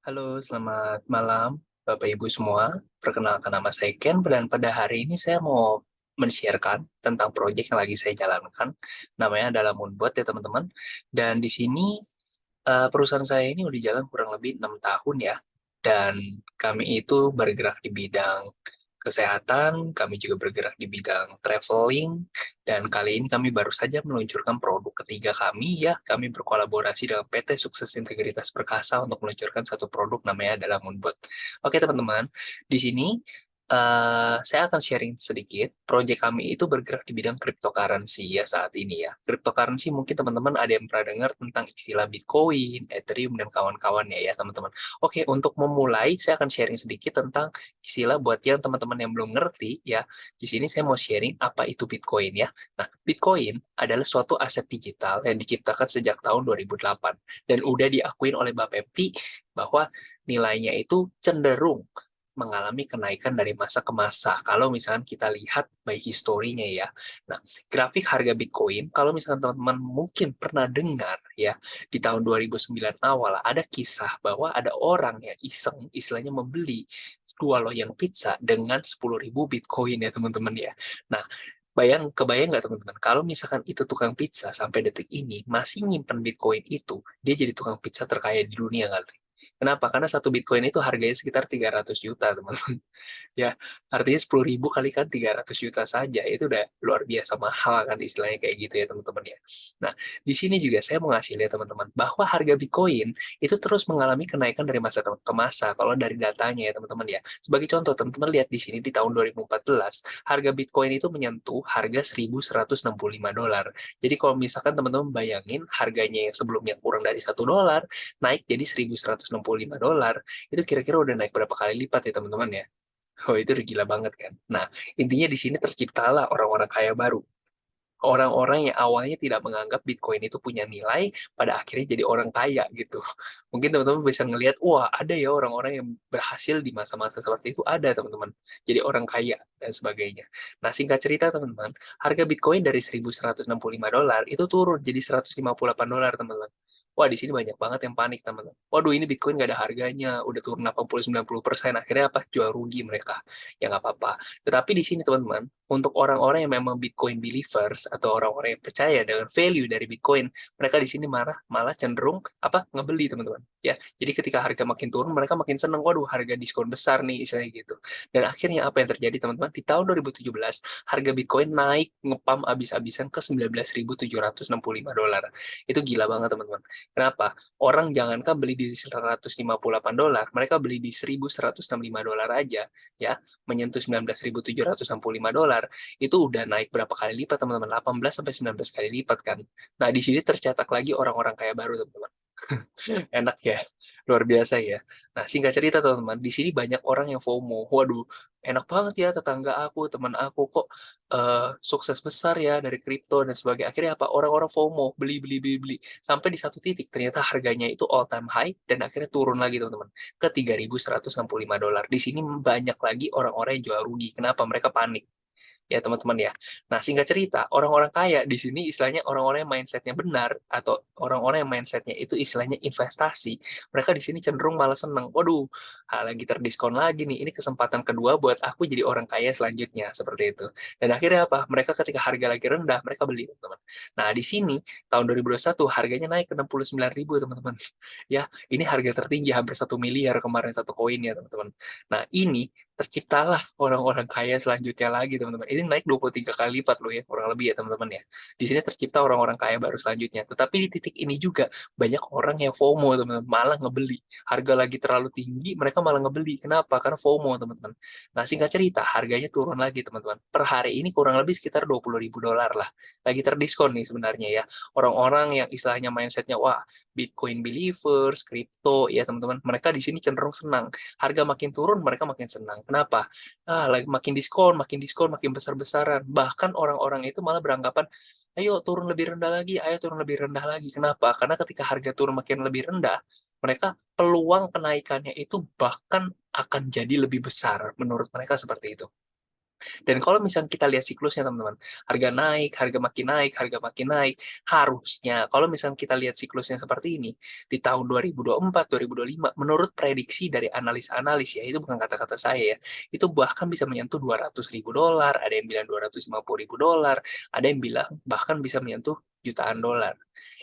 Halo, selamat malam Bapak Ibu semua. Perkenalkan nama saya Ken dan pada hari ini saya mau men-sharekan tentang proyek yang lagi saya jalankan. Namanya adalah Moonbot ya teman-teman. Dan di sini perusahaan saya ini udah jalan kurang lebih 6 tahun ya. Dan kami itu bergerak di bidang kesehatan, kami juga bergerak di bidang traveling, dan kali ini kami baru saja meluncurkan produk ketiga kami ya. Kami berkolaborasi dengan PT Sukses Integritas Perkasa untuk meluncurkan satu produk namanya adalah Moonbot. Oke teman-teman, di sini saya akan sharing sedikit. Proyek kami itu bergerak di bidang cryptocurrency ya saat ini ya. Cryptocurrency mungkin teman-teman ada yang pernah dengar tentang istilah Bitcoin, Ethereum, dan kawan-kawannya ya teman-teman. Oke, untuk memulai saya akan sharing sedikit tentang istilah buat yang teman-teman yang belum ngerti ya. Di sini saya mau sharing apa itu Bitcoin ya. Nah, Bitcoin adalah suatu aset digital yang diciptakan sejak tahun 2008 dan udah diakuin oleh Bapepti bahwa nilainya itu cenderung mengalami kenaikan dari masa ke masa. Kalau misalkan kita lihat by historinya ya. Nah, grafik harga Bitcoin, kalau misalkan teman-teman mungkin pernah dengar ya, di tahun 2009 awal ada kisah bahwa ada orang yang iseng, istilahnya membeli dua loyang pizza dengan 10.000 Bitcoin ya teman-teman ya. Nah, kebayang nggak teman-teman, kalau misalkan itu tukang pizza sampai detik ini masih nyimpen Bitcoin itu, dia jadi tukang pizza terkaya di dunia nggak? Kenapa? Karena satu Bitcoin itu harganya sekitar 300 juta, teman-teman. Ya, artinya 10.000 kali kan 300 juta saja, itu udah luar biasa mahal kan istilahnya kayak gitu ya teman-teman ya. Nah, di sini juga saya mau ngasih lihat teman-teman, bahwa harga Bitcoin itu terus mengalami kenaikan dari masa ke masa, kalau dari datanya ya teman-teman ya. Sebagai contoh, teman-teman lihat di sini di tahun 2014, harga Bitcoin itu menyentuh harga 1.165 dolar. Jadi kalau misalkan teman-teman bayangin harganya yang sebelumnya kurang dari $1, naik jadi 1.165 dolar, itu kira-kira udah naik berapa kali lipat ya teman-teman ya? Oh, itu udah gila banget kan. Nah, intinya di sini terciptalah orang-orang kaya baru. Orang-orang yang awalnya tidak menganggap Bitcoin itu punya nilai, pada akhirnya jadi orang kaya gitu. Mungkin teman-teman bisa ngelihat, wah ada ya orang-orang yang berhasil di masa-masa seperti itu, ada teman-teman. Jadi orang kaya dan sebagainya. Nah, singkat cerita teman-teman, harga Bitcoin dari 1.165 dolar itu turun jadi 158 dolar teman-teman. Wah, di sini banyak banget yang panik teman-teman. Waduh, ini Bitcoin nggak ada harganya, udah turun 80-90%. Akhirnya apa? Jual rugi mereka. Ya nggak apa-apa. Tetapi di sini teman-teman, untuk orang-orang yang memang Bitcoin believers atau orang-orang yang percaya dengan value dari Bitcoin, mereka di sini malah cenderung apa ngebeli teman-teman. Ya, jadi ketika harga makin turun, mereka makin seneng. Waduh, harga diskon besar nih, istilahnya gitu. Dan akhirnya apa yang terjadi teman-teman? Di tahun 2017, harga Bitcoin naik ngepam abis-abisan ke 19.765 dolar. Itu gila banget teman-teman. Kenapa? Orang jangankan beli di 158 dolar, mereka beli di 1.165 dolar aja, ya, menyentuh 19.765 dolar, itu udah naik berapa kali lipat teman-teman? 18 sampai 19 kali lipat kan. Nah, di sini tercetak lagi orang-orang kaya baru teman-teman. Enak ya, luar biasa ya. Nah, singkat cerita teman-teman, di sini banyak orang yang FOMO. Waduh, enak banget ya tetangga aku, teman aku kok sukses besar ya dari kripto dan sebagainya. Akhirnya apa? Orang-orang FOMO, beli, beli, beli, beli. Sampai di satu titik ternyata harganya itu all time high dan akhirnya turun lagi teman-teman ke 3.165 dolar. Di sini banyak lagi orang-orang yang jual rugi. Kenapa? Mereka panik ya teman-teman ya. Nah, singkat cerita, orang-orang kaya di sini istilahnya orang-orang yang mindsetnya benar atau orang-orang yang mindsetnya itu istilahnya investasi. Mereka di sini cenderung malah seneng. Waduh, lagi terdiskon lagi nih. Ini kesempatan kedua buat aku jadi orang kaya selanjutnya seperti itu. Dan akhirnya apa? Mereka ketika harga lagi rendah, mereka beli teman-teman. Nah, di sini tahun 2021 harganya naik ke 69.000 teman-teman. Ya, ini harga tertinggi hampir 1 miliar kemarin satu koinnya teman-teman. Nah, ini terciptalah orang-orang kaya selanjutnya lagi teman-teman. Ini naik 23 kali lipat loh ya, kurang lebih ya teman-teman ya. Di sini tercipta orang-orang kaya baru selanjutnya. Tetapi di titik ini juga banyak orang yang FOMO teman-teman, malah ngebeli. Harga lagi terlalu tinggi, mereka malah ngebeli. Kenapa? Karena FOMO teman-teman. Nah, singkat cerita, harganya turun lagi teman-teman. Per hari ini kurang lebih sekitar 20.000 dolar lah. Lagi terdiskon nih sebenarnya ya. Orang-orang yang istilahnya mindsetnya, wah Bitcoin believers, crypto ya teman-teman. Mereka di sini cenderung senang, harga makin turun mereka makin senang. Kenapa? Lagi makin diskon, makin besar-besaran. Bahkan orang-orang itu malah beranggapan, ayo turun lebih rendah lagi, ayo turun lebih rendah lagi. Kenapa? Karena ketika harga turun makin lebih rendah, mereka peluang kenaikannya itu bahkan akan jadi lebih besar menurut mereka seperti itu. Dan kalau misalnya kita lihat siklusnya teman-teman, harga naik, harga makin naik, harga makin naik, harusnya kalau misalnya kita lihat siklusnya seperti ini, di tahun 2024, 2025, menurut prediksi dari analis-analis ya, itu bukan kata-kata saya ya, itu bahkan bisa menyentuh $200.000, ada yang bilang $250.000, ada yang bilang bahkan bisa menyentuh jutaan dolar.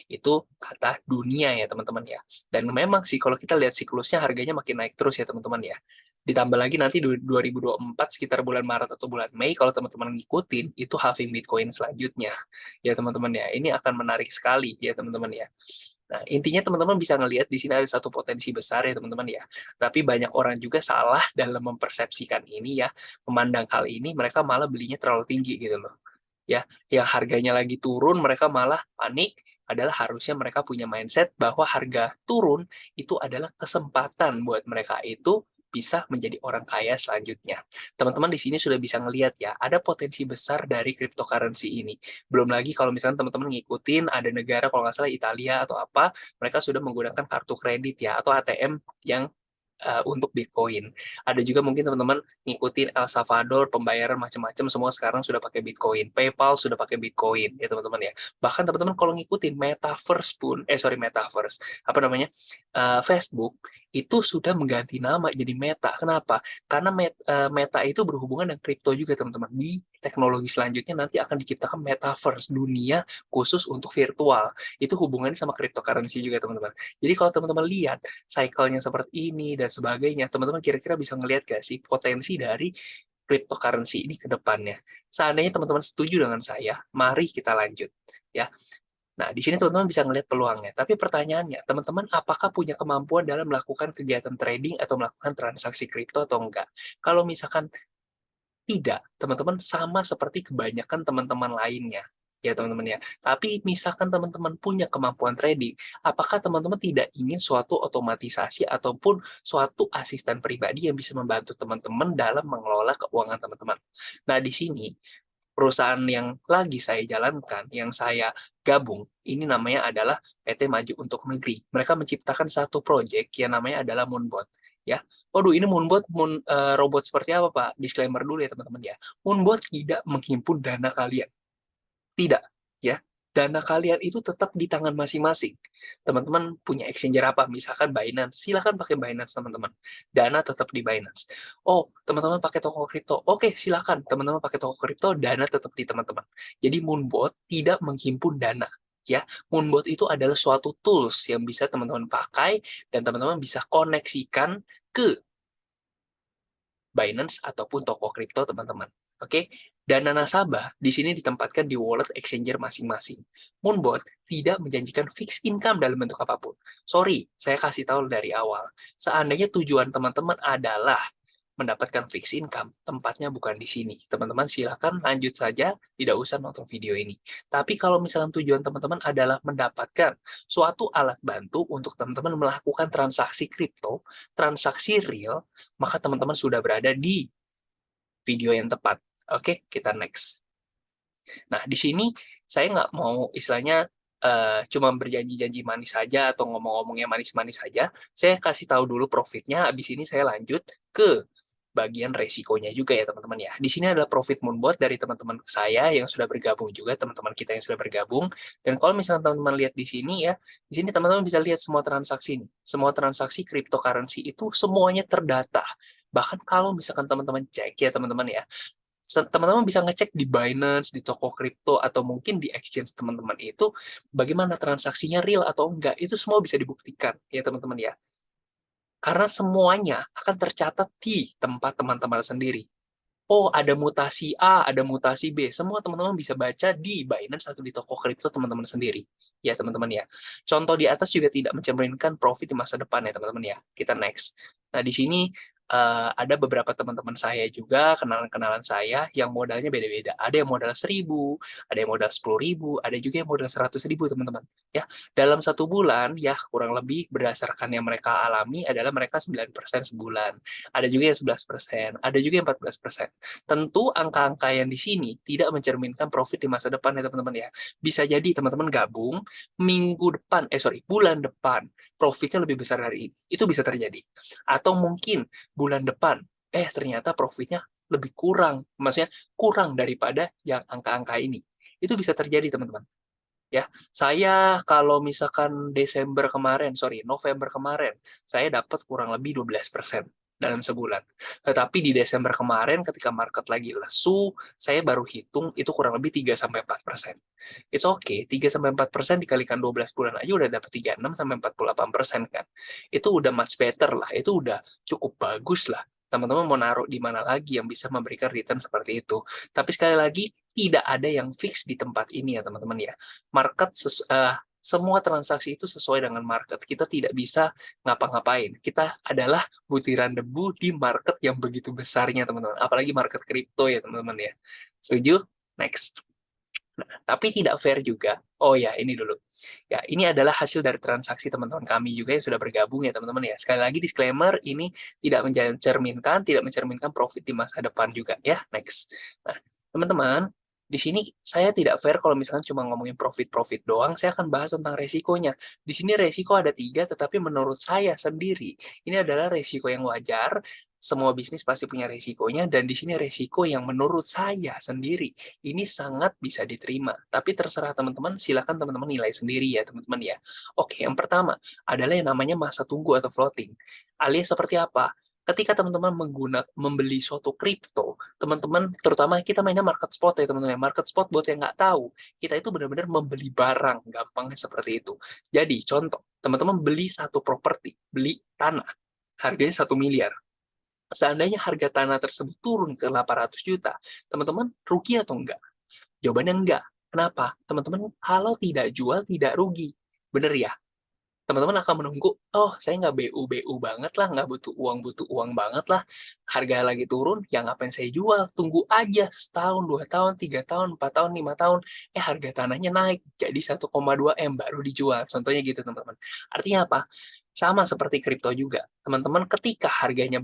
Itu kata dunia ya teman-teman ya. Dan memang sih kalau kita lihat siklusnya harganya makin naik terus ya teman-teman ya. Ditambah lagi nanti 2024 sekitar bulan Maret atau bulan Mei kalau teman-teman ngikutin itu halving Bitcoin selanjutnya. Ya teman-teman ya. Ini akan menarik sekali ya teman-teman ya. Nah, intinya teman-teman bisa ngelihat di sini ada satu potensi besar ya teman-teman ya. Tapi banyak orang juga salah dalam mempersepsikan ini ya. Memandang hal ini mereka malah belinya terlalu tinggi gitu loh. Ya, yang harganya lagi turun mereka malah panik, adalah harusnya mereka punya mindset bahwa harga turun itu adalah kesempatan buat mereka itu bisa menjadi orang kaya selanjutnya. Teman-teman di sini sudah bisa ngelihat ya, ada potensi besar dari cryptocurrency ini. Belum lagi kalau misalnya teman-teman ngikutin ada negara kalau nggak salah Italia atau apa, mereka sudah menggunakan kartu kredit ya atau ATM yang untuk Bitcoin. Ada juga mungkin teman-teman ngikutin El Salvador, pembayaran macam-macam semua sekarang sudah pakai Bitcoin. PayPal sudah pakai Bitcoin, ya teman-teman ya. Bahkan teman-teman kalau ngikutin Metaverse pun, Metaverse, apa namanya, Facebook, itu sudah mengganti nama jadi Meta. Kenapa? Karena Meta itu berhubungan dengan kripto juga, teman-teman. Di teknologi selanjutnya nanti akan diciptakan Metaverse, dunia khusus untuk virtual. Itu hubungannya sama cryptocurrency juga, teman-teman. Jadi kalau teman-teman lihat cycle-nya seperti ini dan sebagainya, teman-teman kira-kira bisa ngelihat gak sih potensi dari cryptocurrency ini ke depannya? Seandainya teman-teman setuju dengan saya, mari kita lanjut. Ya, nah di sini teman-teman bisa ngelihat peluangnya. Tapi pertanyaannya, teman-teman apakah punya kemampuan dalam melakukan kegiatan trading atau melakukan transaksi kripto atau enggak? Kalau misalkan tidak, teman-teman sama seperti kebanyakan teman-teman lainnya. Ya, teman-teman ya. Tapi misalkan teman-teman punya kemampuan trading, apakah teman-teman tidak ingin suatu otomatisasi ataupun suatu asisten pribadi yang bisa membantu teman-teman dalam mengelola keuangan teman-teman? Nah, di sini perusahaan yang lagi saya jalankan, yang saya gabung, ini namanya adalah PT Maju Untuk Negeri. Mereka menciptakan satu proyek yang namanya adalah Moonbot. Ya, waduh ini Moonbot, robot seperti apa Pak? Disclaimer dulu ya teman-teman ya. Moonbot tidak menghimpun dana kalian. Tidak, ya. Dana kalian itu tetap di tangan masing-masing. Teman-teman punya exchanger apa? Misalkan Binance, silakan pakai Binance, teman-teman. Dana tetap di Binance. Oh, teman-teman pakai toko kripto. Oke, silakan. Teman-teman pakai toko kripto, dana tetap di teman-teman. Jadi Moonbot tidak menghimpun dana. Ya, Moonbot itu adalah suatu tools yang bisa teman-teman pakai dan teman-teman bisa koneksikan ke Binance ataupun toko kripto teman-teman. Oke, dana nasabah di sini ditempatkan di wallet exchanger masing-masing. Moonbot tidak menjanjikan fixed income dalam bentuk apapun. Sorry, saya kasih tahu dari awal. Seandainya tujuan teman-teman adalah mendapatkan fixed income, tempatnya bukan di sini. Teman-teman silakan lanjut saja, tidak usah nonton video ini. Tapi kalau misalnya tujuan teman-teman adalah mendapatkan suatu alat bantu untuk teman-teman melakukan transaksi kripto, transaksi real, maka teman-teman sudah berada di video yang tepat. Oke, kita next. Nah, di sini saya nggak mau istilahnya cuma berjanji-janji manis saja atau ngomong-ngomongnya manis-manis saja. Saya kasih tahu dulu profitnya, habis ini saya lanjut ke bagian resikonya juga ya teman-teman ya. Di sini adalah profit Moonbot dari teman-teman saya yang sudah bergabung juga, teman-teman kita yang sudah bergabung. Dan kalau misalnya teman-teman lihat di sini ya, di sini teman-teman bisa lihat semua transaksi ini. Semua transaksi cryptocurrency itu semuanya terdata. Bahkan kalau misalkan teman-teman cek ya teman-teman ya, teman-teman bisa ngecek di Binance, di toko kripto, atau mungkin di exchange teman-teman itu, bagaimana transaksinya real atau enggak, itu semua bisa dibuktikan ya teman-teman ya. Karena semuanya akan tercatat di tempat teman-teman sendiri. Oh, ada mutasi A, ada mutasi B. Semua teman-teman bisa baca di Binance atau di toko kripto teman-teman sendiri. Ya, teman-teman ya. Contoh di atas juga tidak mencerminkan profit di masa depan ya, teman-teman ya. Kita next. Nah, di sini ada beberapa teman-teman saya juga, kenalan-kenalan saya, yang modalnya beda-beda. Ada yang modal 1.000, ada yang modal 10.000, ada juga yang modal 100.000, teman-teman. Ya, dalam satu bulan, ya kurang lebih berdasarkan yang mereka alami adalah mereka 9% sebulan. Ada juga yang 11%, ada juga yang 14%. Tentu angka-angka yang di sini tidak mencerminkan profit di masa depan ya teman-teman ya. Bisa jadi teman-teman gabung bulan depan profitnya lebih besar dari ini. Itu bisa terjadi. Atau mungkin bulan depan ternyata profitnya lebih kurang, maksudnya kurang daripada yang angka-angka ini. Itu bisa terjadi, teman-teman. Ya, saya kalau misalkan November kemarin, saya dapat kurang lebih 12% dalam sebulan. Tetapi di Desember kemarin ketika market lagi lesu, saya baru hitung itu kurang lebih 3-4%. It's okay, 3-4% dikalikan 12 bulan aja udah dapat 36-48% kan. Itu udah much better lah, itu udah cukup bagus lah. Teman-teman mau naruh di mana lagi yang bisa memberikan return seperti itu. Tapi sekali lagi, tidak ada yang fix di tempat ini ya teman-teman ya. Semua transaksi itu sesuai dengan market. Kita tidak bisa ngapa-ngapain. Kita adalah butiran debu di market yang begitu besarnya, teman-teman. Apalagi market kripto ya, teman-teman ya. Setuju? Next. Nah, tapi tidak fair juga. Oh ya, ini dulu. Ya, ini adalah hasil dari transaksi teman-teman kami juga yang sudah bergabung ya, teman-teman ya. Sekali lagi disclaimer, ini tidak mencerminkan profit di masa depan juga ya. Next. Nah, teman-teman, di sini saya tidak fair kalau misalkan cuma ngomongin profit-profit doang, saya akan bahas tentang resikonya. Di sini resiko ada 3, tetapi menurut saya sendiri, ini adalah resiko yang wajar. Semua bisnis pasti punya resikonya, dan di sini resiko yang menurut saya sendiri ini sangat bisa diterima. Tapi terserah teman-teman, silakan teman-teman nilai sendiri ya teman-teman ya. Oke, yang pertama adalah yang namanya masa tunggu atau floating. Alias seperti apa? Ketika teman-teman membeli suatu kripto, teman-teman, terutama kita mainnya market spot ya teman-teman. Market spot buat yang nggak tahu, kita itu benar-benar membeli barang, gampangnya seperti itu. Jadi, contoh, teman-teman beli satu properti, beli tanah, harganya 1 miliar. Seandainya harga tanah tersebut turun ke 800 juta, teman-teman rugi atau enggak? Jawabannya enggak. Kenapa? Teman-teman, kalau tidak jual, tidak rugi. Bener ya? Teman-teman akan menunggu, oh saya nggak BU-BU banget lah, nggak butuh uang banget lah, harga lagi turun, ya ngapain saya jual, tunggu aja setahun, 2 tahun, 3 tahun, 4 tahun, 5 tahun, harga tanahnya naik, jadi 1,2 M baru dijual, contohnya gitu teman-teman. Artinya apa? Sama seperti kripto juga, teman-teman ketika harganya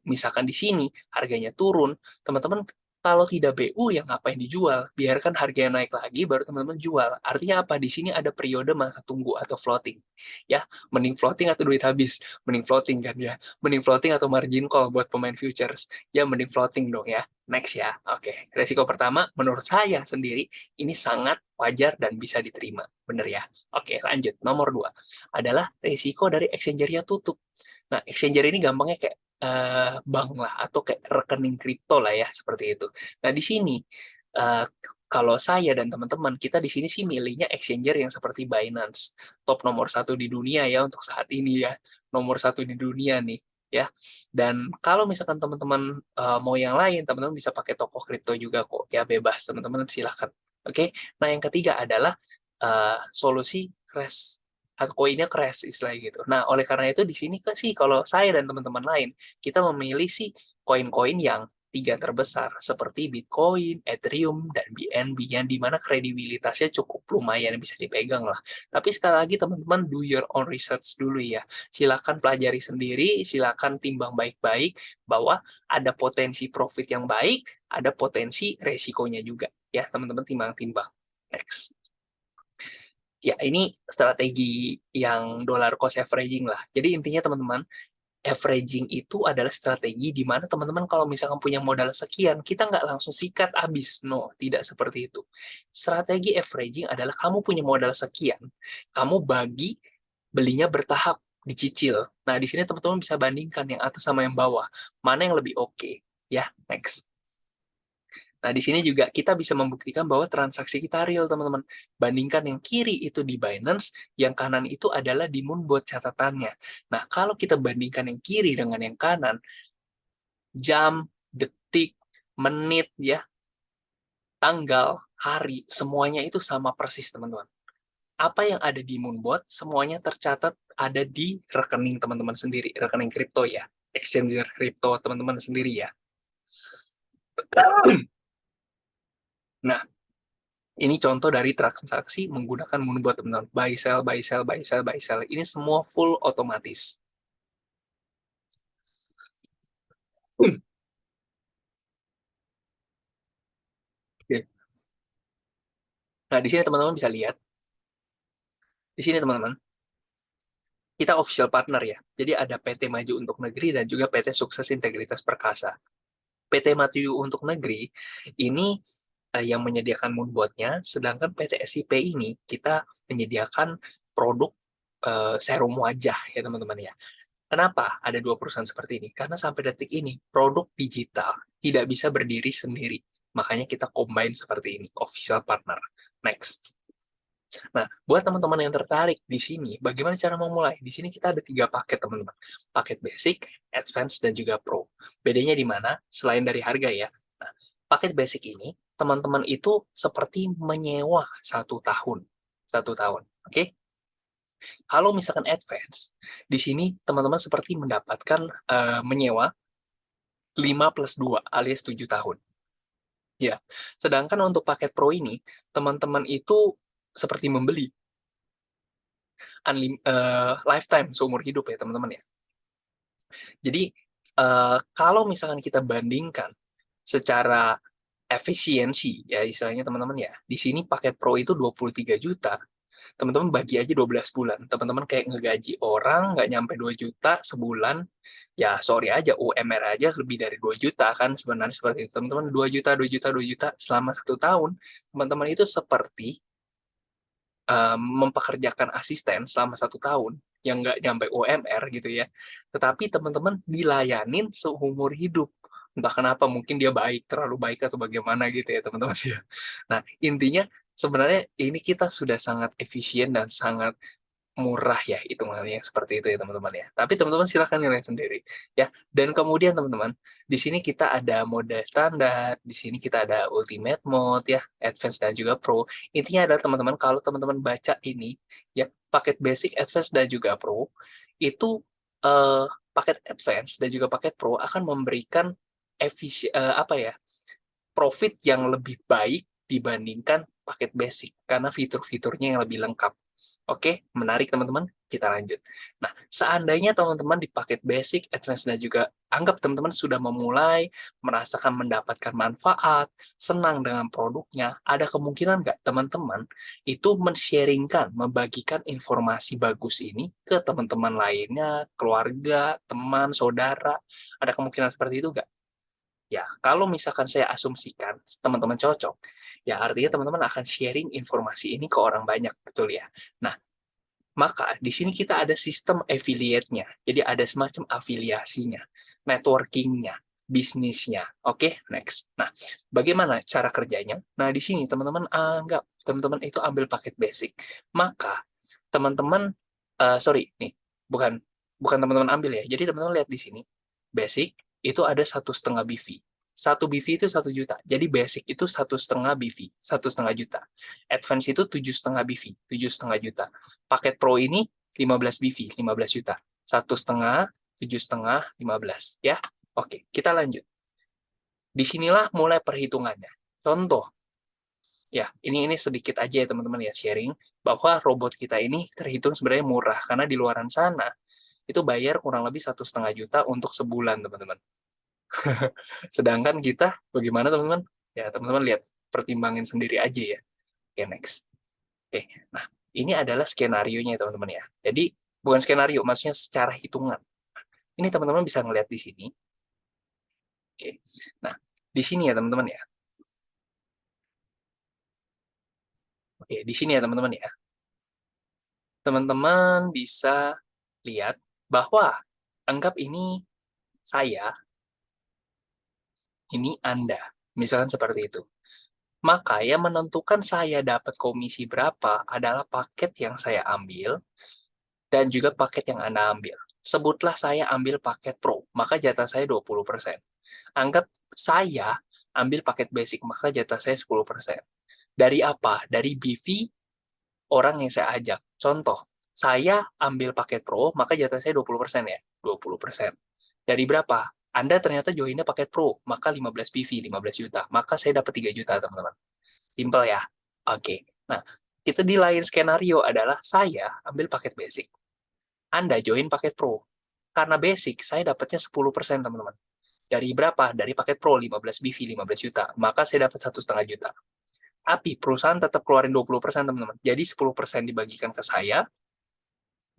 misalkan di sini harganya turun, teman-teman kalau tidak BU ya ngapain dijual? Biarkan harganya naik lagi baru teman-teman jual. Artinya apa? Di sini ada periode masa tunggu atau floating. Ya, mending floating atau duit habis. Mending floating kan ya. Mending floating atau margin call buat pemain futures. Ya mending floating dong ya. Next ya. Oke, resiko pertama menurut saya sendiri ini sangat wajar dan bisa diterima. Bener ya? Oke, lanjut. Nomor 2 adalah resiko dari exchanger-nya tutup. Nah, exchanger ini gampangnya kayak bank lah atau kayak rekening kripto lah ya seperti itu. Nah di sini uh, kalau saya dan teman-teman kita di sini sih milihnya exchanger yang seperti Binance, top nomor 1 di dunia ya untuk saat ini ya, nomor 1 di dunia nih ya. Dan kalau misalkan teman-teman mau yang lain, teman-teman bisa pakai toko kripto juga kok ya, bebas teman-teman silahkan. Oke, nah yang ketiga adalah solusi crash atau koinnya crash istilahnya gitu. Nah, oleh karena itu di sini kan sih kalau saya dan teman-teman lain kita memilih sih koin-koin yang 3 terbesar seperti Bitcoin, Ethereum, dan BNB yang dimana kredibilitasnya cukup lumayan bisa dipegang lah. Tapi sekali lagi teman-teman do your own research dulu ya. Silakan pelajari sendiri, silakan timbang baik-baik bahwa ada potensi profit yang baik, ada potensi resikonya juga ya teman-teman timbang-timbang. Next. Ya, ini strategi yang dollar cost averaging lah. Jadi intinya teman-teman, averaging itu adalah strategi di mana teman-teman kalau misalkan punya modal sekian, kita nggak langsung sikat habis. No, tidak seperti itu. Strategi averaging adalah kamu punya modal sekian, kamu bagi belinya bertahap, dicicil. Nah, di sini teman-teman bisa bandingkan yang atas sama yang bawah. Mana yang lebih oke. Ya, next. Nah, di sini juga kita bisa membuktikan bahwa transaksi kita real, teman-teman. Bandingkan yang kiri itu di Binance, yang kanan itu adalah di Moonbot catatannya. Nah, kalau kita bandingkan yang kiri dengan yang kanan, jam, detik, menit, ya, tanggal, hari, semuanya itu sama persis, teman-teman. Apa yang ada di Moonbot, semuanya tercatat ada di rekening teman-teman sendiri, rekening kripto ya, exchanger kripto teman-teman sendiri ya. Nah, ini contoh dari transaksi menggunakan Moonbot, teman-teman. Buy, sell, buy, sell, buy, sell, buy, sell. Ini semua full otomatis. Oke. Nah, di sini teman-teman bisa lihat. Di sini teman-teman, kita official partner ya. Jadi ada PT Maju untuk Negeri dan juga PT Sukses Integritas Perkasa. PT Matiyu untuk negeri ini yang menyediakan moonbotnya, sedangkan PT SIP ini kita menyediakan produk serum wajah ya teman-teman ya. Kenapa ada dua perusahaan seperti ini? Karena sampai detik ini produk digital tidak bisa berdiri sendiri. Makanya kita combine seperti ini, official partner. Next. Nah, buat teman-teman yang tertarik di sini, bagaimana cara memulai? Di sini kita ada 3 paket, teman-teman. Paket basic, advance, dan juga pro. Bedanya di mana? Selain dari harga ya. Nah, paket basic ini, teman-teman itu seperti menyewa 1 tahun. 1 tahun, oke? Kalau misalkan advance, di sini teman-teman seperti mendapatkan menyewa 5+2 alias 7 tahun. Ya, sedangkan untuk paket pro ini, teman-teman itu seperti membeli lifetime, seumur hidup ya teman-teman ya. Jadi kalau misalkan kita bandingkan secara efisiensi ya istilahnya teman-teman ya, di sini paket pro itu 23 juta, teman-teman bagi aja 12 bulan, teman-teman kayak ngegaji orang nggak nyampe 2 juta sebulan, ya sorry aja, UMR aja lebih dari 2 juta kan sebenarnya seperti itu, teman-teman 2 juta, 2 juta, 2 juta selama 1 tahun, teman-teman itu seperti mempekerjakan asisten selama 1 tahun yang nggak nyampe UMR gitu ya, tetapi teman-teman dilayanin seumur hidup. Entah kenapa, mungkin dia baik, terlalu baik atau bagaimana gitu ya teman-teman ya. Nah, intinya sebenarnya ini kita sudah sangat efisien dan sangat murah ya hitungannya seperti itu ya teman-teman ya. Tapi teman-teman silahkan nilai sendiri ya. Dan kemudian teman-teman, di sini kita ada mode standar, di sini kita ada ultimate mode ya, advance dan juga pro. Intinya adalah teman-teman kalau teman-teman baca ini ya, paket basic, advance dan juga pro itu paket advance dan juga paket pro akan memberikan apa ya? Profit yang lebih baik dibandingkan paket basic karena fitur-fiturnya yang lebih lengkap. Oke, menarik teman-teman. Kita lanjut. Nah, seandainya teman-teman di paket basic, advance, dan juga anggap teman-teman sudah memulai merasakan mendapatkan manfaat, senang dengan produknya, ada kemungkinan nggak teman-teman itu men-sharingkan, membagikan informasi bagus ini ke teman-teman lainnya, keluarga, teman, saudara? Ada kemungkinan seperti itu nggak? Ya, kalau misalkan saya asumsikan teman-teman cocok, ya artinya teman-teman akan sharing informasi ini ke orang banyak, betul ya? Nah, maka di sini kita ada sistem affiliate-nya. Jadi ada semacam afiliasinya, networking-nya, bisnisnya. Oke, next. Nah, bagaimana cara kerjanya? Nah, di sini teman-teman anggap teman-teman itu ambil paket basic. Maka teman-teman sorry nih, bukan bukan teman-teman ambil ya. Jadi teman-teman lihat di sini, basic itu ada 1,5 BV. 1 BV itu 1 juta. Jadi basic itu 1,5 BV, 1,5 juta. Advance itu 7,5 BV, 7,5 juta. Paket Pro ini 15 BV, 15 juta. 1,5, 7,5, 15. Ya, oke, kita lanjut. Disinilah mulai perhitungannya. Contoh, ya ini sedikit aja ya teman-teman ya sharing bahwa robot kita ini terhitung sebenarnya murah karena di luaran sana itu bayar kurang lebih 1,5 juta untuk sebulan teman-teman. Sedangkan kita bagaimana teman-teman? Ya teman-teman lihat, pertimbangin sendiri aja ya. Oke, next. Oke, nah ini adalah skenario-nya ya teman-teman ya. Jadi bukan skenario, maksudnya secara hitungan. Ini teman-teman bisa ngeliat di sini. Oke, nah di sini ya teman-teman ya. Oke, di sini ya teman-teman ya. Teman-teman bisa lihat bahwa anggap ini saya, ini Anda. Misalkan seperti itu. Maka yang menentukan saya dapat komisi berapa adalah paket yang saya ambil dan juga paket yang Anda ambil. Sebutlah saya ambil paket Pro, maka jatah saya 20%. Anggap saya ambil paket basic, maka jatah saya 10%. Dari apa? Dari BV orang yang saya ajak. Contoh, saya ambil paket Pro, maka jatah saya 20% ya. 20%. Dari berapa? Anda ternyata joinnya paket Pro, maka 15 PV, 15 juta. Maka saya dapat 3 juta, teman-teman. Simple ya? Oke. Nah, kita di lain skenario adalah saya ambil paket basic. Anda join paket Pro. Karena basic, saya dapatnya 10%, teman-teman. Dari berapa? Dari paket Pro, 15 BV, 15 juta. Maka saya dapat 1,5 juta. Tapi perusahaan tetap keluarin 20%, teman-teman. Jadi 10% dibagikan ke saya,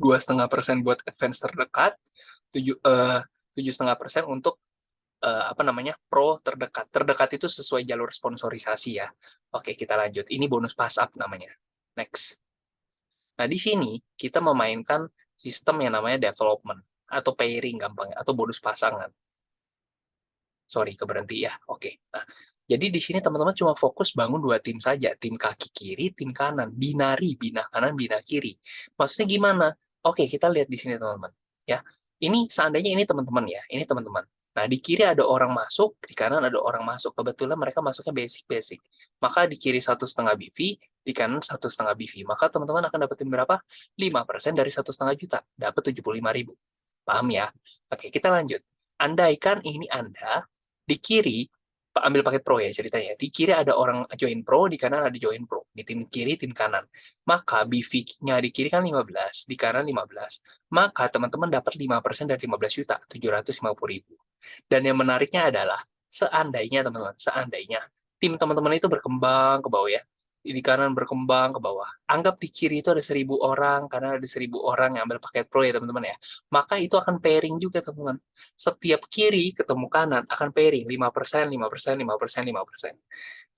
2,5% buat advance terdekat, 7,5% untuk apa namanya, pro terdekat. Terdekat itu sesuai jalur sponsorisasi ya. Oke, kita lanjut. Ini bonus pass up namanya. Next. Nah, di sini kita memainkan sistem yang namanya development atau pairing gampangnya atau bonus pasangan. Sorry, keberhenti ya. Oke. Nah, jadi di sini teman-teman cuma fokus bangun dua tim saja, tim kaki kiri, tim kanan, binari, bina kanan, bina kiri. Maksudnya gimana? Oke, kita lihat di sini teman-teman. Ya, ini seandainya ini teman-teman ya, ini teman-teman. Nah, di kiri ada orang masuk, di kanan ada orang masuk. Kebetulan mereka masuknya basic-basic. Maka di kiri 1,5 BV, di kanan 1,5 BV. Maka teman-teman akan dapetin berapa? 5% dari 1,5 juta. Dapat 75.000. Paham ya? Oke, kita lanjut. Andaikan ini Anda di kiri, Pak ambil paket pro ya ceritanya. Di kiri ada orang join pro, di kanan ada join pro. Di tim kiri, tim kanan. Maka BV-nya di kiri kan 15, di kanan 15. Maka teman-teman dapat 5% dari 15 juta, 750.000. Dan yang menariknya adalah, seandainya teman-teman, seandainya tim teman-teman itu berkembang ke bawah ya, di kanan berkembang ke bawah. Anggap di kiri itu ada 1.000 orang, karena ada 1.000 orang yang ambil paket pro ya teman-teman ya. Maka itu akan pairing juga teman-teman. Setiap kiri ketemu kanan akan pairing 5%, 5%, 5%, 5%.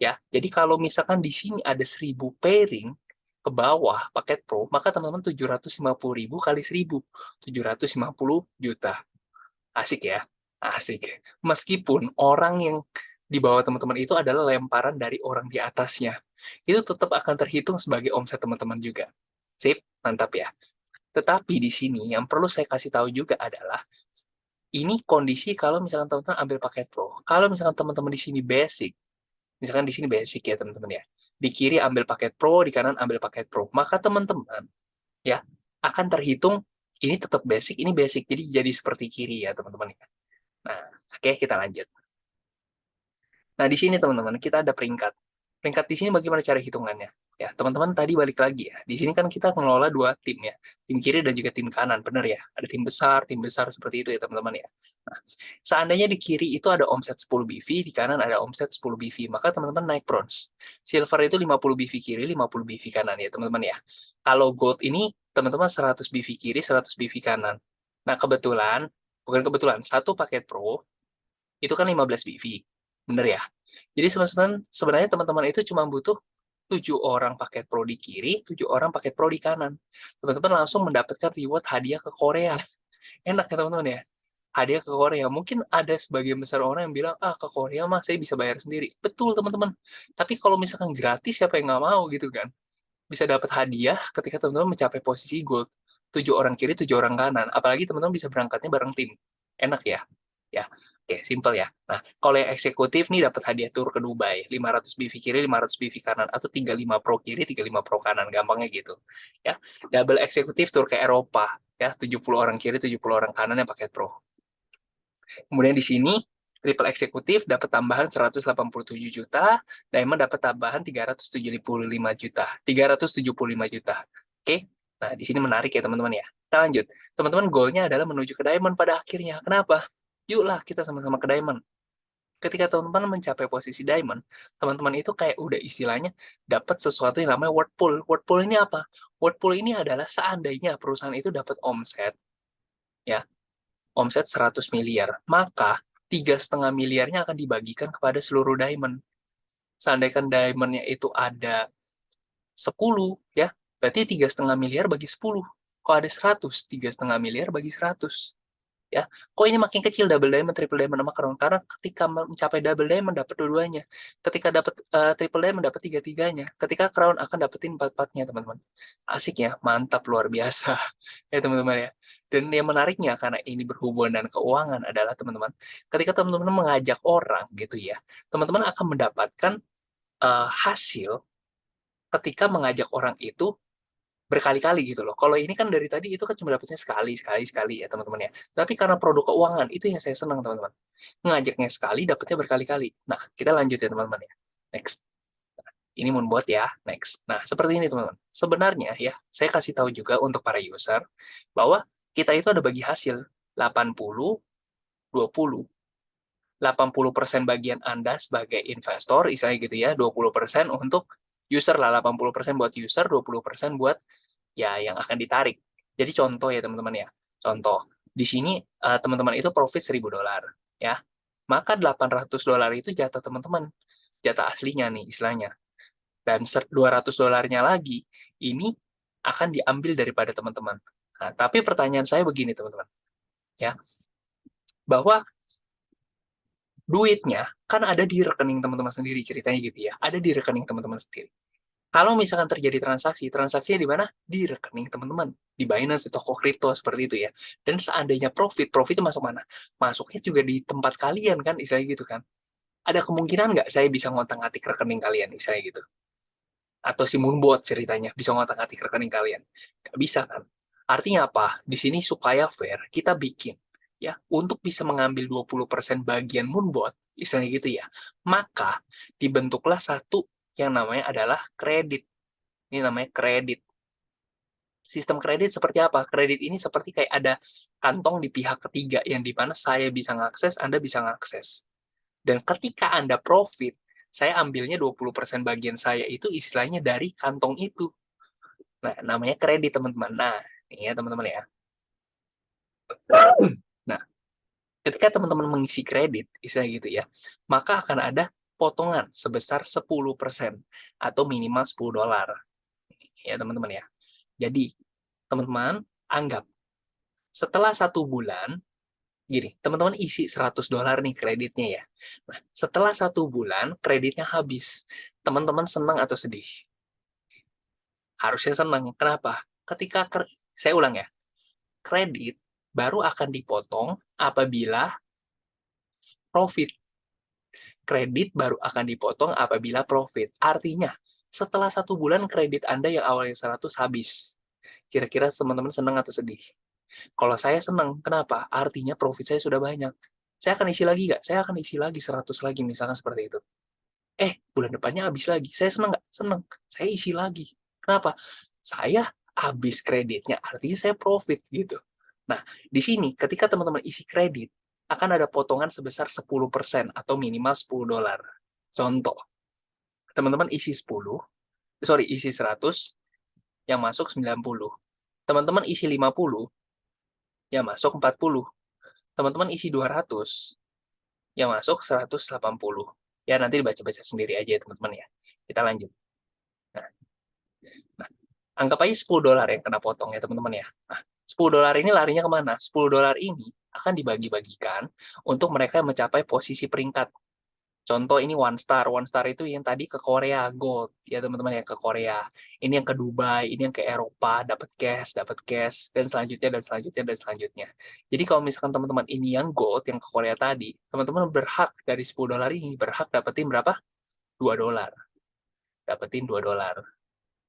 Ya, jadi kalau misalkan di sini ada 1.000 pairing ke bawah paket pro, maka teman-teman 750.000 kali 1.000, 750 juta. Asik ya? Asik. Meskipun orang yang di bawah teman-teman itu adalah lemparan dari orang di atasnya. Itu tetap akan terhitung sebagai omset teman-teman juga. Sip, mantap ya. Tetapi di sini yang perlu saya kasih tahu juga adalah ini kondisi kalau misalkan teman-teman ambil paket pro. Kalau misalkan teman-teman di sini basic, misalkan di sini basic ya teman-teman ya. Di kiri ambil paket pro, di kanan ambil paket pro. Maka teman-teman ya akan terhitung ini tetap basic, ini basic. Jadi seperti kiri ya teman-teman ya. Nah, oke kita lanjut. Nah, di sini teman-teman, kita ada peringkat. Peringkat di sini bagaimana cara hitungannya? Ya, teman-teman tadi balik lagi ya. Di sini kan kita mengelola dua tim ya. Tim kiri dan juga tim kanan, benar ya? Ada tim besar seperti itu ya teman-teman ya. Nah, seandainya di kiri itu ada omset 10 BV, di kanan ada omset 10 BV, maka teman-teman naik bronze. Silver itu 50 BV kiri, 50 BV kanan ya teman-teman ya. Kalau gold ini teman-teman 100 BV kiri, 100 BV kanan. Nah, kebetulan, bukan kebetulan, satu paket pro itu kan 15 BV. Bener ya? Jadi sebenarnya teman-teman itu cuma butuh 7 orang paket pro di kiri, 7 orang paket pro di kanan. Teman-teman langsung mendapatkan reward hadiah ke Korea. Enak ya teman-teman ya? Hadiah ke Korea. Mungkin ada sebagian besar orang yang bilang, ah ke Korea mah saya bisa bayar sendiri. Betul teman-teman. Tapi kalau misalkan gratis, siapa yang nggak mau gitu kan? Bisa dapat hadiah ketika teman-teman mencapai posisi gold. 7 orang kiri, 7 orang kanan. Apalagi teman-teman bisa berangkatnya bareng tim. Enak ya? Ya, oke, simple ya. Nah, kalau yang eksekutif nih dapat hadiah tur ke Dubai, 500 BV kiri, 500 BV kanan, atau 35 pro kiri, 35 pro kanan, gampangnya gitu. Ya, double eksekutif tur ke Eropa, ya, 70 orang kiri, 70 orang kanan yang paket pro. Kemudian di sini triple eksekutif dapat tambahan 187 juta, diamond dapat tambahan 375 juta. 375 juta. Oke. Nah, di sini menarik ya teman-teman ya. Kita lanjut. Teman-teman goalnya adalah menuju ke diamond pada akhirnya. Kenapa? Yuklah kita sama-sama ke diamond. Ketika teman-teman mencapai posisi diamond, teman-teman itu kayak udah istilahnya dapat sesuatu yang namanya word pool. Word pool ini apa? Word pool ini adalah seandainya perusahaan itu dapat omset, ya, omset 100 miliar, maka 3,5 miliarnya akan dibagikan kepada seluruh diamond. Seandainya diamondnya itu ada 10, ya, berarti 3,5 miliar bagi 10. Kalau ada 100, 3,5 miliar bagi 100. Ya, kok ini makin kecil double diamond, triple diamond sama crown? Karena ketika mencapai double diamond dapat dua-duanya. Ketika dapat triple diamond dapat tiga-tiganya. Ketika crown akan dapetin empat-empatnya, teman-teman. Asik ya, mantap luar biasa. Ya, teman-teman ya. Dan yang menariknya karena ini berhubungan dengan keuangan adalah teman-teman, ketika teman-teman mengajak orang gitu ya, teman-teman akan mendapatkan hasil ketika mengajak orang itu berkali-kali gitu loh. Kalau ini kan dari tadi itu kan cuma dapetnya sekali, sekali, sekali ya teman-teman ya. Tapi karena produk keuangan itu yang saya senang teman-teman. Ngajaknya sekali, dapetnya berkali-kali. Nah, kita lanjut ya teman-teman ya. Next. Ini Moonbot ya. Next. Nah, seperti ini teman-teman. Sebenarnya ya, saya kasih tahu juga untuk para user bahwa kita itu ada bagi hasil 80, 20. 80% bagian Anda sebagai investor, istilahnya gitu ya, 20% untuk user lah, 80% buat user, 20% buat ya yang akan ditarik. Jadi contoh ya teman-teman ya. Contoh, di sini teman-teman itu profit $1.000 ya. maka $800 itu jatah teman-teman, jatah aslinya nih istilahnya. Dan $200 lagi ini akan diambil daripada teman-teman. Nah, tapi pertanyaan saya begini teman-teman, ya, bahwa duitnya kan ada di rekening teman-teman sendiri, ceritanya gitu ya, ada di rekening teman-teman sendiri. Kalau misalkan terjadi transaksi, transaksinya di mana? Di rekening teman-teman, di Binance, di toko kripto seperti itu ya. Dan seandainya profit, profitnya masuk mana? Masuknya juga di tempat kalian kan, istilahnya gitu kan. Ada kemungkinan nggak saya bisa ngotak-ngatik rekening kalian, istilahnya gitu? Atau si Moonbot ceritanya bisa ngotak-ngatik rekening kalian? Nggak bisa kan? Artinya apa? Di sini supaya fair, kita bikin ya untuk bisa mengambil 20% bagian Moonbot, istilahnya gitu ya. Maka dibentuklah satu yang namanya adalah kredit. Ini namanya kredit. Sistem kredit seperti apa? Kredit ini seperti kayak ada kantong di pihak ketiga yang di mana saya bisa mengakses, Anda bisa mengakses. Dan ketika Anda profit, saya ambilnya 20% bagian saya itu istilahnya dari kantong itu. Nah, namanya kredit, teman-teman. Nah, ini ya teman-teman ya. Nah, ketika teman-teman mengisi kredit, istilah gitu ya, maka akan ada potongan sebesar 10% atau minimal $10. Ya, teman-teman ya. Jadi, teman-teman, anggap setelah 1 bulan, gini, teman-teman isi $100 nih kreditnya ya. Nah, setelah 1 bulan, kreditnya habis. Teman-teman senang atau sedih? Harusnya senang. Kenapa? Ketika, saya ulang ya, kredit baru akan dipotong apabila profit. Kredit baru akan dipotong apabila profit. Artinya, setelah 1 bulan kredit Anda yang awalnya 100 habis. Kira-kira teman-teman senang atau sedih? Kalau saya senang, kenapa? Artinya profit saya sudah banyak. Saya akan isi lagi nggak? Saya akan isi lagi 100 lagi, misalkan seperti itu. Bulan depannya habis lagi. Saya senang nggak? Senang. Saya isi lagi. Kenapa? Saya habis kreditnya, artinya saya profit gitu. Nah, di sini ketika teman-teman isi kredit, akan ada potongan sebesar 10% atau minimal $10. Contoh, teman-teman isi 100, yang masuk 90. Teman-teman isi 50, yang masuk 40. Teman-teman isi 200, yang masuk 180. Ya, nanti dibaca-baca sendiri aja ya, teman-teman ya. Kita lanjut. Nah, nah, anggap aja $10 yang kena potong ya, teman-teman ya. Nah, $10 ini larinya kemana? $10 ini akan dibagi-bagikan untuk mereka yang mencapai posisi peringkat. Contoh ini one star. One star itu yang tadi ke Korea Gold ya teman-teman ya, ke Korea. Ini yang ke Dubai, ini yang ke Eropa, dapat cash dan selanjutnya dan selanjutnya dan selanjutnya. Jadi kalau misalkan teman-teman ini yang Gold yang ke Korea tadi, teman-teman berhak dari $10 ini berhak dapetin berapa? $2. Dapetin $2.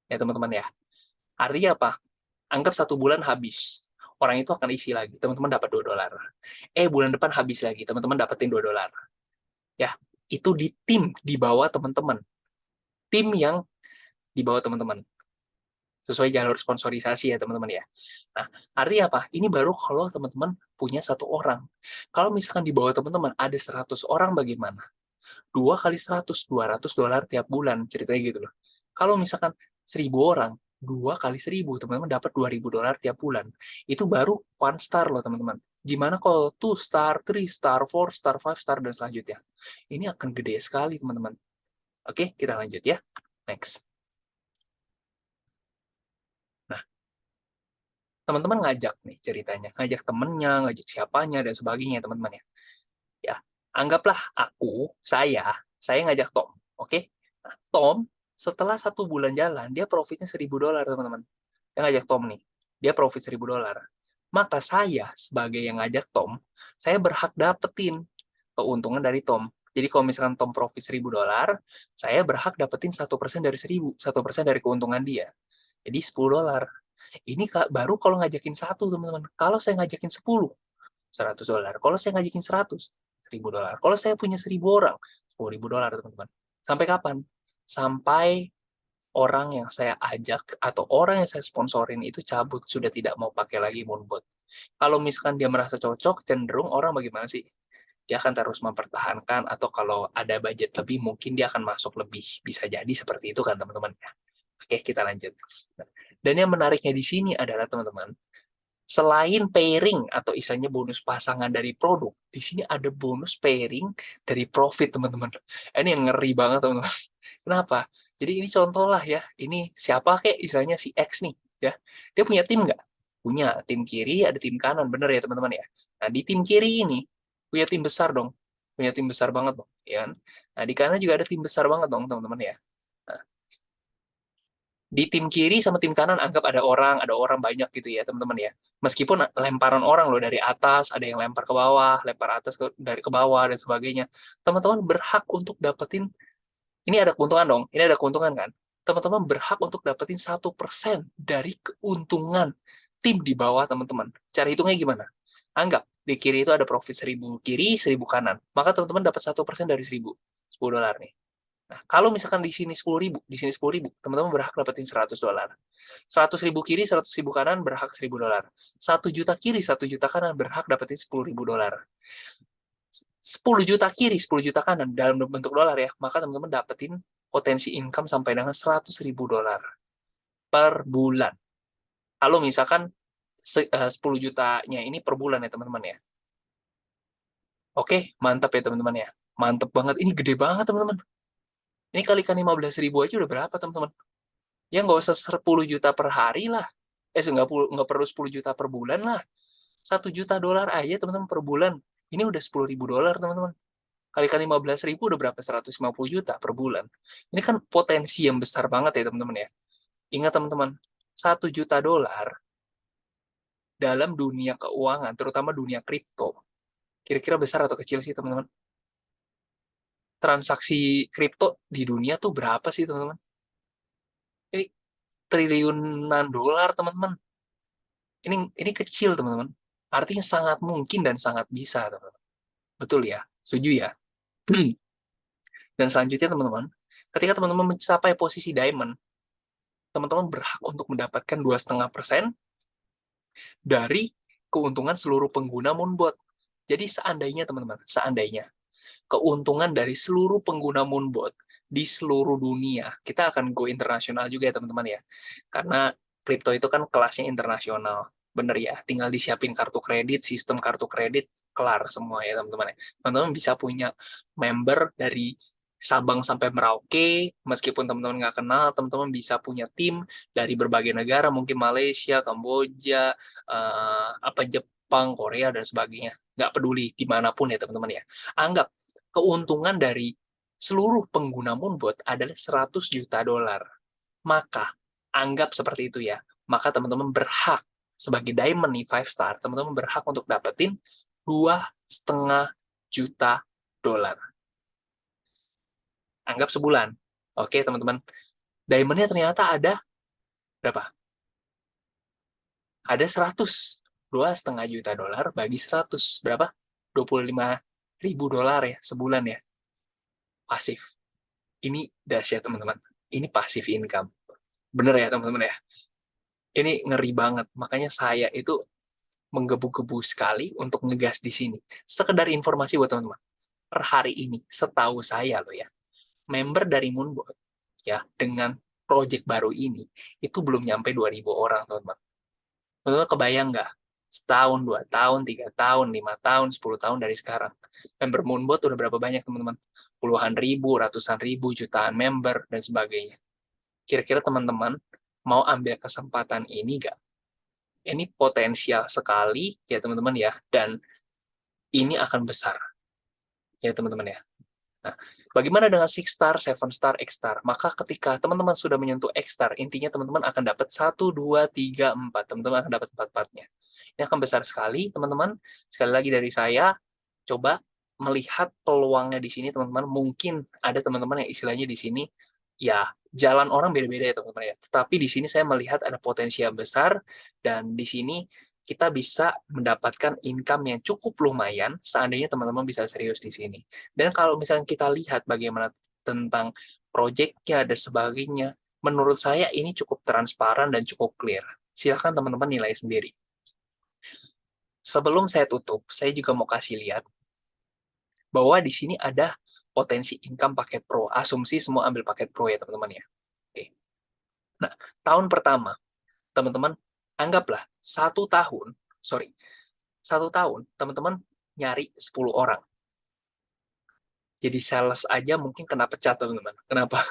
Ya teman-teman ya. Artinya apa? Anggap 1 bulan habis. Orang itu akan isi lagi, teman-teman dapat $2. Bulan depan habis lagi, teman-teman dapetin $2. Ya, itu di tim di bawah teman-teman. Tim yang di bawah teman-teman. Sesuai jalur sponsorisasi ya teman-teman ya. Nah, artinya apa? Ini baru kalau teman-teman punya 1 orang. Kalau misalkan di bawah teman-teman ada 100 orang bagaimana? 2 kali 100, $200 tiap bulan, ceritanya gitu loh. Kalau misalkan 1.000 orang, 2 kali 1.000, teman-teman dapat $2.000 tiap bulan. Itu baru one star loh teman-teman. Gimana kalau 2 star, 3 star, 4 star, 5 star, dan selanjutnya. Ini akan gede sekali teman-teman. Oke, kita lanjut ya. Next. Nah, teman-teman ngajak nih ceritanya. Ngajak temennya, ngajak siapanya, dan sebagainya teman-teman ya. Ya, anggaplah saya ngajak Tom. Oke? Nah, Tom, setelah 1 bulan jalan, dia profitnya $1.000 teman-teman. Dia ngajak Tom nih. Dia profit $1.000. Maka saya, sebagai yang ngajak Tom, saya berhak dapetin keuntungan dari Tom. Jadi kalau misalkan Tom profit $1.000, saya berhak dapetin 1% dari 1.000, 1% dari keuntungan dia. Jadi $10. Ini baru kalau ngajakin satu, teman-teman. Kalau saya ngajakin 10, $100. Kalau saya ngajakin 100, $1.000. Kalau saya punya 1.000 orang, $10.000, teman-teman. Sampai kapan? Sampai orang yang saya ajak atau orang yang saya sponsorin itu cabut, sudah tidak mau pakai lagi Moonbot. Kalau misalkan dia merasa cocok, cenderung orang bagaimana sih? Dia akan terus mempertahankan, atau kalau ada budget lebih, mungkin dia akan masuk lebih. Bisa jadi seperti itu kan, teman-teman. Oke, kita lanjut. Dan yang menariknya di sini adalah, teman-teman, Selain pairing atau istilahnya bonus pasangan dari produk, di sini ada bonus pairing dari profit, teman-teman. Ini yang ngeri banget, teman-teman. Kenapa? Jadi ini contoh lah ya. Ini siapa kayak istilahnya si X nih, ya. Dia punya tim nggak? Punya. Tim kiri, ada tim kanan. Bener ya, teman-teman ya? Nah, di tim kiri ini punya tim besar dong. Punya tim besar banget dong, ya kan? Nah, di kanan juga ada tim besar banget dong, teman-teman ya. Nah, di tim kiri sama tim kanan anggap ada orang banyak gitu ya teman-teman ya. Meskipun lemparan orang loh dari atas, ada yang lempar ke bawah, lempar atas dari ke bawah dan sebagainya. Teman-teman berhak untuk dapetin, ini ada keuntungan dong, ini ada keuntungan kan. Teman-teman berhak untuk dapetin 1% dari keuntungan tim di bawah teman-teman. Cara hitungnya gimana? Anggap di kiri itu ada profit 1.000 kiri, 1.000 kanan. Maka teman-teman dapat 1% dari 1.000, $10 nih. Nah, kalau misalkan di sini 10.000, di sini 10.000, teman-teman berhak dapetin $100. 100.000 kiri, 100.000 kanan berhak $1.000. 1 juta kiri, 1 juta kanan berhak dapetin $10.000. 10 juta kiri, 10 juta kanan dalam bentuk dolar ya, maka teman-teman dapetin potensi income sampai dengan $100.000 per bulan. Kalau misalkan 10 jutanya ini per bulan ya teman-teman ya. Oke, mantap ya teman-teman ya. Mantap banget. Ini gede banget teman-teman. Ini kalikan 15.000 aja udah berapa teman-teman? Ya nggak usah 10 juta per hari lah. Nggak perlu 10 juta per bulan lah. $1 juta aja teman-teman per bulan. Ini udah $10.000 teman-teman. Kalikan 15.000 udah berapa? 150 juta per bulan. Ini kan potensi yang besar banget ya teman-teman ya. Ingat teman-teman, $1 juta dalam dunia keuangan, terutama dunia kripto, kira-kira besar atau kecil sih teman-teman? Transaksi kripto di dunia tuh berapa sih teman-teman? Ini triliunan dolar teman-teman. Ini kecil teman-teman. Artinya sangat mungkin dan sangat bisa teman-teman. Betul ya? Setuju ya? Dan selanjutnya teman-teman, ketika teman-teman mencapai posisi diamond, teman-teman berhak untuk mendapatkan 2,5% dari keuntungan seluruh pengguna Moonbot. Jadi seandainya teman-teman, seandainya keuntungan dari seluruh pengguna Moonbot di seluruh dunia, kita akan go internasional juga ya teman-teman ya. Karena kripto itu kan kelasnya internasional. Bener ya, tinggal disiapin kartu kredit, sistem kartu kredit, kelar semua ya teman-teman ya. Teman-teman bisa punya member dari Sabang sampai Merauke, meskipun teman-teman nggak kenal, teman-teman bisa punya tim dari berbagai negara, mungkin Malaysia, Kamboja, apa Jepang, Korea, dan sebagainya. Nggak peduli dimanapun ya teman-teman ya. Anggap keuntungan dari seluruh pengguna Moonbot adalah $100 juta. Maka, anggap seperti itu ya. Maka teman-teman berhak, sebagai diamond nih, 5 star, teman-teman berhak untuk dapetin $2,5 juta. Anggap sebulan. Oke, teman-teman. Diamondnya ternyata ada berapa? Ada 100. $2,5 juta bagi 100. Berapa? $25.000 ya, sebulan ya. Pasif. Ini dahsyat, teman-teman. Ini pasif income. Bener ya, teman-teman ya? Ini ngeri banget. Makanya saya itu menggebu-gebu sekali untuk ngegas di sini. Sekedar informasi buat teman-teman. Per hari ini, setahu saya loh ya, member dari Moonbot ya dengan project baru ini itu belum nyampe 2.000 orang, teman-teman. Teman-teman kebayang nggak? Setahun, 2 tahun, 3 tahun, 5 tahun, 10 tahun dari sekarang. Member Moonbot udah berapa banyak, teman-teman? Puluhan ribu, ratusan ribu, jutaan member, dan sebagainya. Kira-kira teman-teman mau ambil kesempatan ini nggak? Ini potensial sekali ya teman-teman ya, dan ini akan besar ya teman-teman ya. Nah, bagaimana dengan 6 star, 7 star, X star? Maka ketika teman-teman sudah menyentuh X star, intinya teman-teman akan dapat 1, 2, 3, 4. Teman-teman akan dapat 4-4-nya. Ini akan besar sekali, teman-teman. Sekali lagi dari saya, coba melihat peluangnya di sini, teman-teman. Mungkin ada teman-teman yang istilahnya di sini, ya, jalan orang beda-beda ya, teman-teman ya. Tetapi di sini saya melihat ada potensi yang besar, dan di sini kita bisa mendapatkan income yang cukup lumayan seandainya teman-teman bisa serius di sini. Dan kalau misalnya kita lihat bagaimana tentang proyeknya dan sebagainya, menurut saya ini cukup transparan dan cukup clear. Silahkan teman-teman nilai sendiri. Sebelum saya tutup, saya juga mau kasih lihat bahwa di sini ada potensi income paket pro. Asumsi semua ambil paket pro ya teman-teman ya. Oke. Nah, tahun pertama, teman-teman anggaplah 1 tahun sorry, 1 tahun teman-teman nyari 10 orang. Jadi sales aja mungkin kena pecat teman-teman. Kenapa?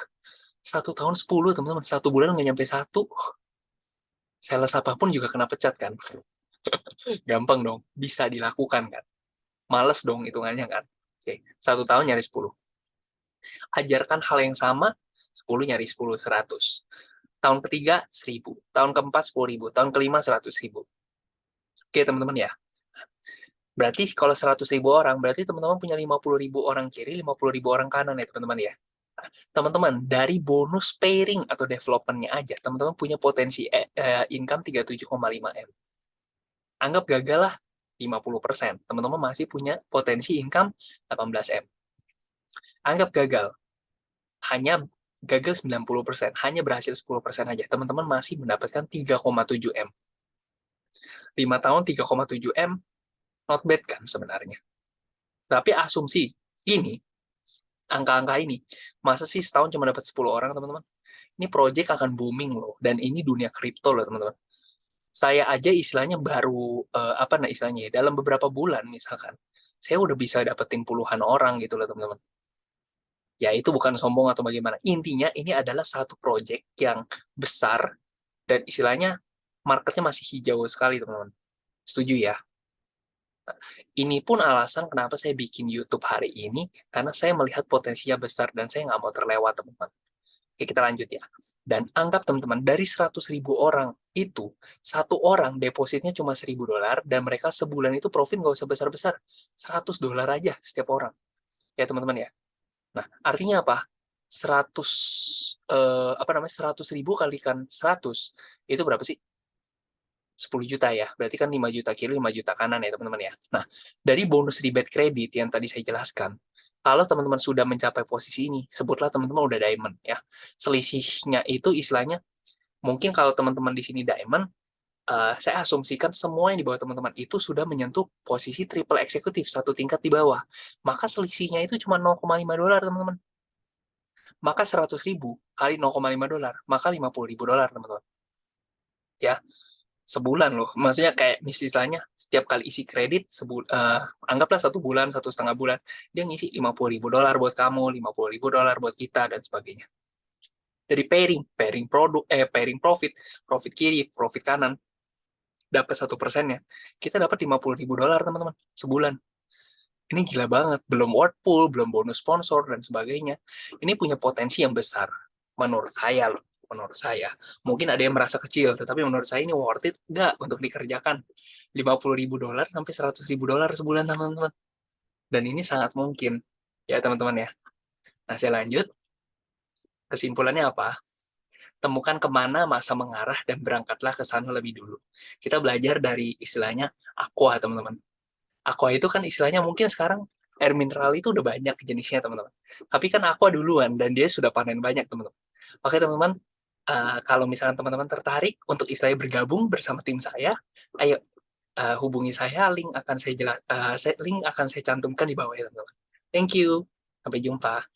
1 tahun 10 teman-teman, 1 bulan nggak nyampe satu. Sales apapun juga kena pecat kan. Gampang dong, bisa dilakukan kan. Males dong hitungannya kan. Oke, 1 tahun nyari 10. Ajarkan hal yang sama, 10 nyari 10, 100. Tahun ketiga 1.000, tahun keempat 10.000, tahun kelima 100.000. Oke teman-teman ya. Berarti kalau 100.000 orang, berarti teman-teman punya 50.000 orang kiri, 50.000 orang kanan ya teman-teman ya. Teman-teman, dari bonus pairing atau development-nya aja, teman-teman punya potensi income 37,5 M. Anggap gagal lah 50%, teman-teman masih punya potensi income 18 M. Anggap gagal, hanya gagal 90%, hanya berhasil 10% aja, teman-teman masih mendapatkan 3,7 M. 5 tahun 3,7 M, not bad kan sebenarnya. Tapi asumsi ini, angka-angka ini, masa sih setahun cuma dapat 10 orang, teman-teman? Ini project akan booming loh, dan ini dunia kripto loh, teman-teman. Saya aja istilahnya baru, istilahnya ya, dalam beberapa bulan misalkan, saya udah bisa dapetin puluhan orang gitu loh, teman-teman. Ya, itu bukan sombong atau bagaimana. Intinya, ini adalah satu project yang besar, dan istilahnya marketnya masih hijau sekali, teman-teman. Setuju ya? Ini pun alasan kenapa saya bikin YouTube hari ini, karena saya melihat potensinya besar dan saya nggak mau terlewat, teman-teman. Oke, kita lanjut ya. Dan anggap teman-teman, dari 100.000 orang itu, satu orang depositnya cuma $1.000 dan mereka sebulan itu profit nggak usah besar-besar. $100 aja setiap orang. Ya teman-teman ya. Nah, artinya apa? 100, 100.000 kalikan 100, itu berapa sih? 10 juta ya, berarti kan 5 juta kiri, 5 juta kanan ya teman-teman ya. Nah, dari bonus rebate kredit yang tadi saya jelaskan, kalau teman-teman sudah mencapai posisi ini, sebutlah teman-teman udah diamond ya. Selisihnya itu istilahnya, mungkin kalau teman-teman di sini diamond, saya asumsikan semua yang di bawah teman-teman itu sudah menyentuh posisi triple eksekutif, satu tingkat di bawah. Maka selisihnya itu cuma $0,5 teman-teman. Maka 100.000 kali $0,5, maka $50.000 teman-teman. Ya, sebulan loh, maksudnya kayak istilahnya setiap kali isi kredit anggaplah 1 bulan, 1,5 bulan, dia ngisi $50.000 buat kamu, $50.000 buat kita dan sebagainya. Dari pairing produk, pairing profit kiri, profit kanan, dapat 1%-nya, kita dapat $50.000 teman-teman sebulan. Ini gila banget, belum word pool, belum bonus sponsor dan sebagainya. Ini punya potensi yang besar menurut saya loh. Menurut saya, mungkin ada yang merasa kecil, tetapi menurut saya ini worth it nggak untuk dikerjakan. $50.000 sampai $100.000 sebulan, teman-teman. Dan ini sangat mungkin, ya teman-teman ya. Nah, saya lanjut. Kesimpulannya apa? Temukan kemana masa mengarah dan berangkatlah ke sana lebih dulu. Kita belajar dari istilahnya aqua, teman-teman. Aqua itu kan istilahnya mungkin sekarang air mineral itu udah banyak jenisnya, teman-teman. Tapi kan aqua duluan, dan dia sudah panen banyak, teman-teman. Oke, teman-teman, kalau misalnya teman-teman tertarik untuk istilahnya bergabung bersama tim saya, ayo hubungi saya, link akan saya cantumkan di bawah ya teman-teman. Thank you, sampai jumpa.